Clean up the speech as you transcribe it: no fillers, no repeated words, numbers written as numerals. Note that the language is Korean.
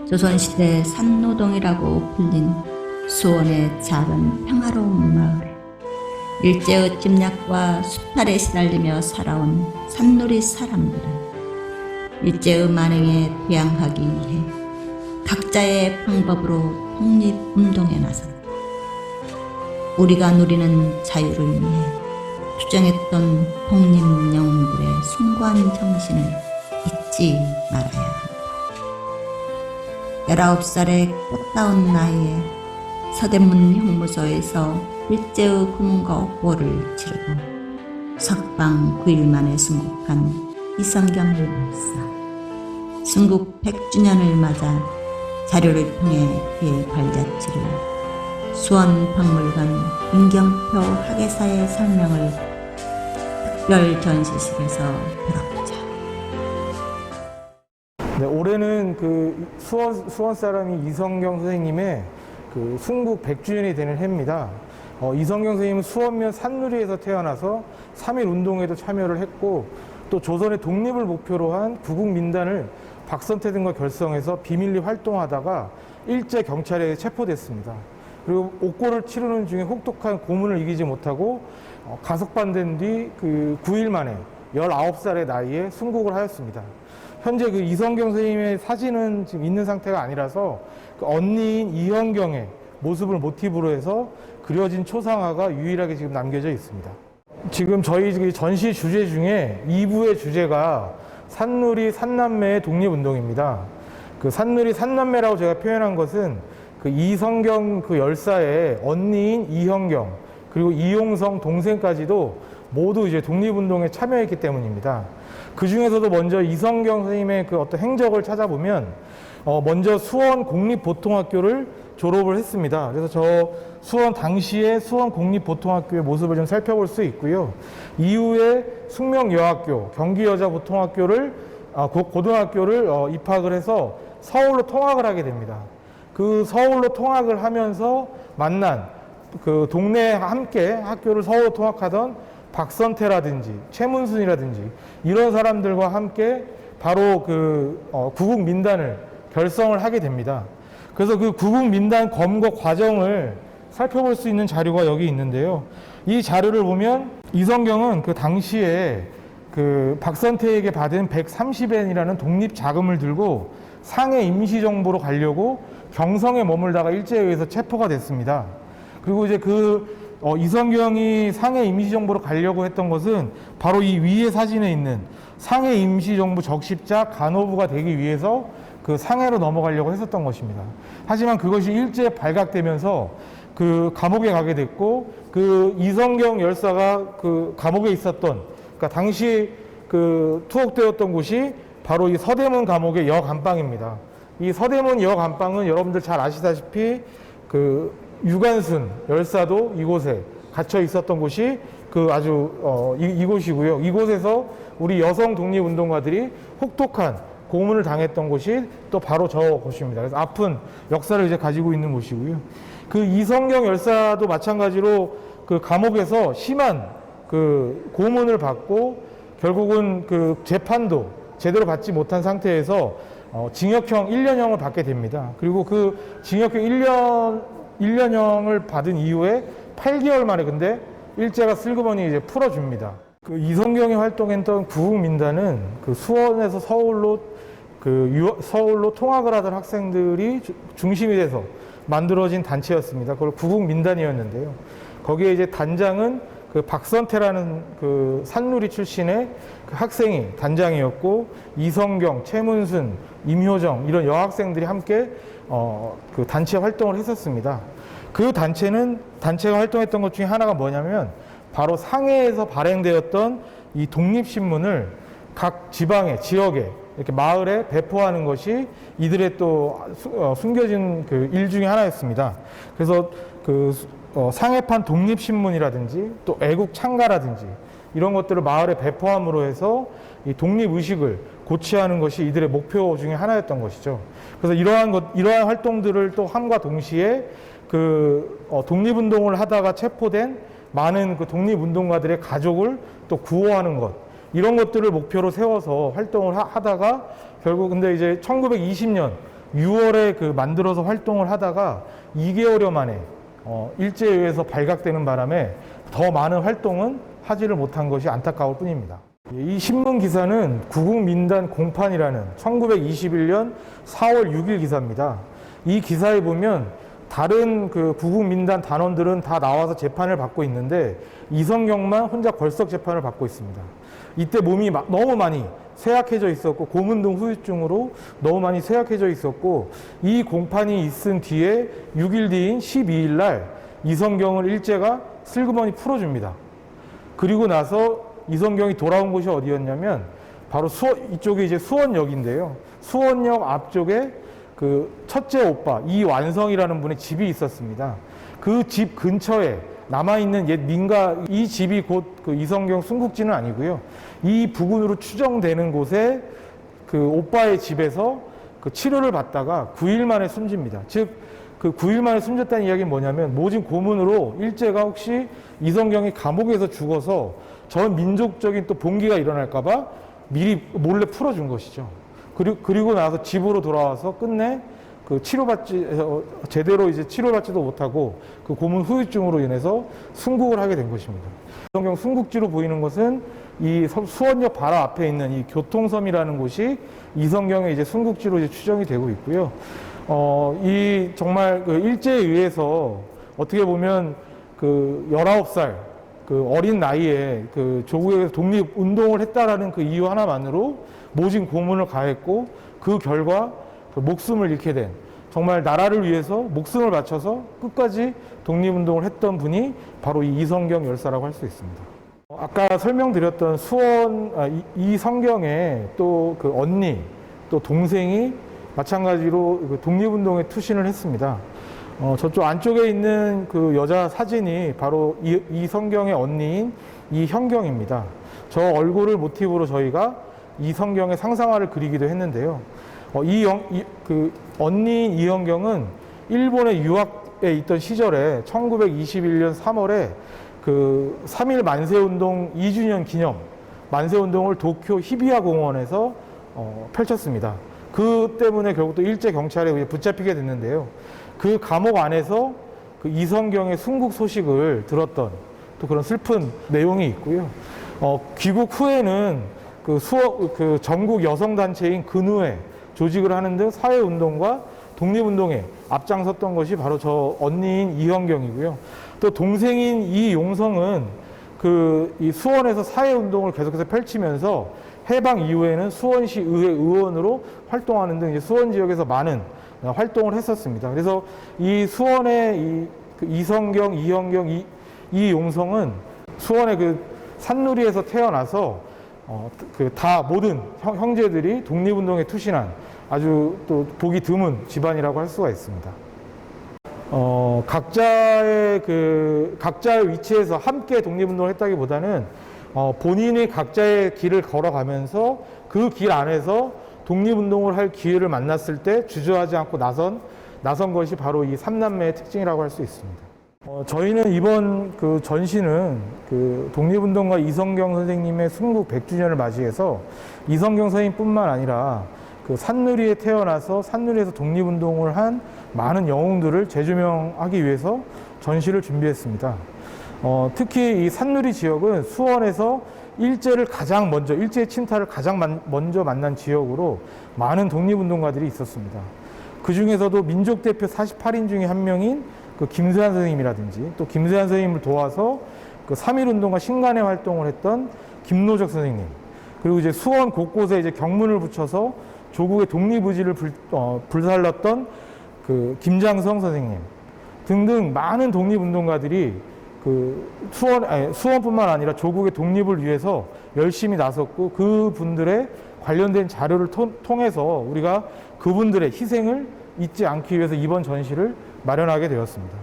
조선시대 산노동이라고 불린 수원의 작은 평화로운 마을에 일제의 침략과 수탈에 시달리며 살아온 산놀이 사람들은 일제의 만행에 대항하기 위해 각자의 방법으로 독립운동에 나섰다. 우리가 누리는 자유를 위해 투쟁했던 독립영웅들의 숭고한 정신을 잊지 말아야 한다. 19살의 꽃다운 나이에 서대문 형무소에서 일제의 고문과 옥고를 치르고 석방 9일 만에 순국한 이성경 열사. 순국 100주년을 맞아 자료를 통해 그의 발자취를 수원박물관 임경표 학예사의 설명을 특별 전시실에서 들었죠. 네, 올해는 그 수원 사람이 이성경 선생님의 그 순국 100주년이 되는 해입니다. 이성경 선생님은 수원면 산누리에서 태어나서 3.1 운동에도 참여를 했고 또 조선의 독립을 목표로 한 구국민단을 박선태 등과 결성해서 비밀리 활동하다가 일제 경찰에 체포됐습니다. 그리고 옥고를 치르는 중에 혹독한 고문을 이기지 못하고 가석방된 뒤 그 9일 만에 19살의 나이에 순국을 하였습니다. 현재 그 이성경 선생님의 사진은 지금 있는 상태가 아니라서 그 언니인 이현경의 모습을 모티브로 해서 그려진 초상화가 유일하게 지금 남겨져 있습니다. 지금 저희 전시 주제 중에 2부의 주제가 산누리 산남매의 독립운동입니다. 그 산누리 산남매라고 제가 표현한 것은 그 이성경 그 열사의 언니인 이현경 그리고 이용성 동생까지도 모두 이제 독립운동에 참여했기 때문입니다. 그 중에서도 먼저 이성경 선생님의 그 어떤 행적을 찾아보면 먼저 수원 공립보통학교를 졸업을 했습니다. 그래서 저 수원 당시의 수원 공립보통학교의 모습을 좀 살펴볼 수 있고요. 이후에 숙명여학교, 경기여자보통학교를 고등학교를 입학을 해서 서울로 통학을 하게 됩니다. 그 서울로 통학을 하면서 만난 그 동네에 함께 학교를 서울로 통학하던 박선태라든지 최문순이라든지 이런 사람들과 함께 바로 그 구국민단을 결성을 하게 됩니다. 그래서 그 구국민단 검거 과정을 살펴볼 수 있는 자료가 여기 있는데요. 이 자료를 보면 이성경은 그 당시에 그 박선태에게 받은 130엔이라는 독립 자금을 들고 상해 임시정부로 가려고 경성에 머물다가 일제에 의해서 체포가 됐습니다. 그리고 이제 이성경이 상해 임시정부로 가려고 했던 것은 바로 이 위에 사진에 있는 상해 임시정부 적십자 간호부가 되기 위해서 그 상해로 넘어가려고 했었던 것입니다. 하지만 그것이 일제에 발각되면서 그 감옥에 가게 됐고 그 이성경 열사가 그 감옥에 있었던 그러니까 당시 그 투옥되었던 곳이 바로 이 서대문 감옥의 여감방입니다. 이 서대문 여감방은 여러분들 잘 아시다시피 그 유관순 열사도 이곳에 갇혀 있었던 곳이 그 아주 이곳이고요. 이곳에서 우리 여성 독립운동가들이 혹독한 고문을 당했던 곳이 또 바로 저 곳입니다. 그래서 아픈 역사를 이제 가지고 있는 곳이고요. 그 이성경 열사도 마찬가지로 그 감옥에서 심한 그 고문을 받고 결국은 그 재판도 제대로 받지 못한 상태에서 징역형 1년형을 받게 됩니다. 그리고 그 징역형 1년형을 받은 이후에 8개월 만에 근데 일제가 슬그머니 이제 풀어줍니다. 그 이성경이 활동했던 구국민단은 그 수원에서 서울로 통학을 하던 학생들이 중심이 돼서 만들어진 단체였습니다. 그걸 구국민단이었는데요. 거기에 이제 단장은 그 박선태라는 그 산누리 출신의 그 학생이 단장이었고 이성경, 최문순, 임효정 이런 여학생들이 함께 그 단체 활동을 했었습니다. 그 단체가 활동했던 것 중에 하나가 뭐냐면 바로 상해에서 발행되었던 이 독립신문을 각 지방에, 지역에 이렇게 마을에 배포하는 것이 이들의 또 숨겨진 그 일 중에 하나였습니다. 그래서 그 상해판 독립신문이라든지 또 애국창가라든지 이런 것들을 마을에 배포함으로 해서 이 독립의식을 고취하는 것이 이들의 목표 중에 하나였던 것이죠. 그래서 이러한 활동들을 또 함과 동시에 독립운동을 하다가 체포된 많은 그 독립운동가들의 가족을 또 구호하는 것, 이런 것들을 목표로 세워서 활동을 하다가 결국 근데 이제 1920년 6월에 그 만들어서 활동을 하다가 2개월여 만에 일제에 의해서 발각되는 바람에 더 많은 활동은 하지를 못한 것이 안타까울 뿐입니다. 이 신문 기사는 구국민단 공판이라는 1921년 4월 6일 기사입니다. 이 기사에 보면 다른 그 구국민단 단원들은 다 나와서 재판을 받고 있는데 이성경만 혼자 걸석 재판을 받고 있습니다. 이때 몸이 너무 많이 쇠약해져 있었고 고문 등 후유증으로 너무 많이 쇠약해져 있었고 이 공판이 있은 뒤에 6일 뒤인 12일 날 이성경을 일제가 슬그머니 풀어줍니다. 그리고 나서 이성경이 돌아온 곳이 어디였냐면 바로 이쪽에 이제 수원역인데요. 수원역 앞쪽에 그 첫째 오빠 이완성이라는 분의 집이 있었습니다. 그 집 근처에 남아있는 옛 민가, 이 집이 곧 그 이성경 순국지는 아니고요. 이 부근으로 추정되는 곳에 그 오빠의 집에서 그 치료를 받다가 9일 만에 숨집니다. 즉, 그 9일 만에 숨졌다는 이야기는 뭐냐면 모진 고문으로 일제가 혹시 이성경이 감옥에서 죽어서 전 민족적인 또 봉기가 일어날까봐 미리 몰래 풀어준 것이죠. 그리고 나서 집으로 돌아와서 끝내 그 제대로 이제 치료받지도 못하고 그 고문 후유증으로 인해서 순국을 하게 된 것입니다. 이성경 순국지로 보이는 것은 이 수원역 바로 앞에 있는 이 교통섬이라는 곳이 이성경의 이제 순국지로 이제 추정이 되고 있고요. 이 정말 그 일제에 의해서 어떻게 보면 그 19살 그 어린 나이에 그 조국에서 독립 운동을 했다라는 그 이유 하나만으로 모진 고문을 가했고 그 결과 그 목숨을 잃게 된 정말 나라를 위해서 목숨을 바쳐서 끝까지 독립운동을 했던 분이 바로 이 이성경 열사라고 할 수 있습니다. 아까 설명드렸던 이성경의 또 그 언니 또 동생이 마찬가지로 그 독립운동에 투신을 했습니다. 저쪽 안쪽에 있는 그 여자 사진이 바로 이성경의 언니인 이현경입니다. 저 얼굴을 모티브로 저희가 이성경의 상상화를 그리기도 했는데요. 그 언니인 이현경은 일본에 유학에 있던 시절에 1921년 3월에 그 3.1 만세운동 2주년 기념 만세운동을 도쿄 히비야 공원에서 펼쳤습니다. 그 때문에 결국 또 일제 경찰에 붙잡히게 됐는데요. 그 감옥 안에서 그 이성경의 순국 소식을 들었던 또 그런 슬픈 내용이 있고요. 귀국 후에는 그 전국 여성단체인 근우회 조직을 하는 등 사회운동과 독립운동에 앞장섰던 것이 바로 저 언니인 이현경이고요. 또 동생인 이용성은 이 수원에서 사회운동을 계속해서 펼치면서 해방 이후에는 수원시 의회 의원으로 활동하는 등 이제 수원 지역에서 많은 활동을 했었습니다. 그래서 이 수원의 그 이성경, 이현경, 이용성은 수원의 그 산누리에서 태어나서 다 모든 형제들이 독립운동에 투신한 아주 또 보기 드문 집안이라고 할 수가 있습니다. 각자의 위치에서 함께 독립운동을 했다기보다는 본인이 각자의 길을 걸어가면서 그 길 안에서 독립운동을 할 기회를 만났을 때 주저하지 않고 나선 것이 바로 이 삼남매의 특징이라고 할 수 있습니다. 저희는 이번 그 전시는 그 독립운동가 이성경 선생님의 순국 100주년을 맞이해서 이성경 선생님뿐만 아니라 그 산누리에 태어나서 산누리에서 독립운동을 한 많은 영웅들을 재조명하기 위해서 전시를 준비했습니다. 특히 이 산누리 지역은 수원에서 일제의 침탈을 가장 먼저 만난 지역으로 많은 독립운동가들이 있었습니다. 그 중에서도 민족대표 48인 중에 한 명인 그 김세한 선생님이라든지 또 김세한 선생님을 도와서 그 3.1운동과 신간의 활동을 했던 김노적 선생님, 그리고 이제 수원 곳곳에 이제 경문을 붙여서 조국의 독립의지를 불살랐던 그 김장성 선생님 등등 많은 독립운동가들이 그 수원뿐만 아니라 조국의 독립을 위해서 열심히 나섰고 그분들의 관련된 자료를 통해서 우리가 그분들의 희생을 잊지 않기 위해서 이번 전시를 마련하게 되었습니다.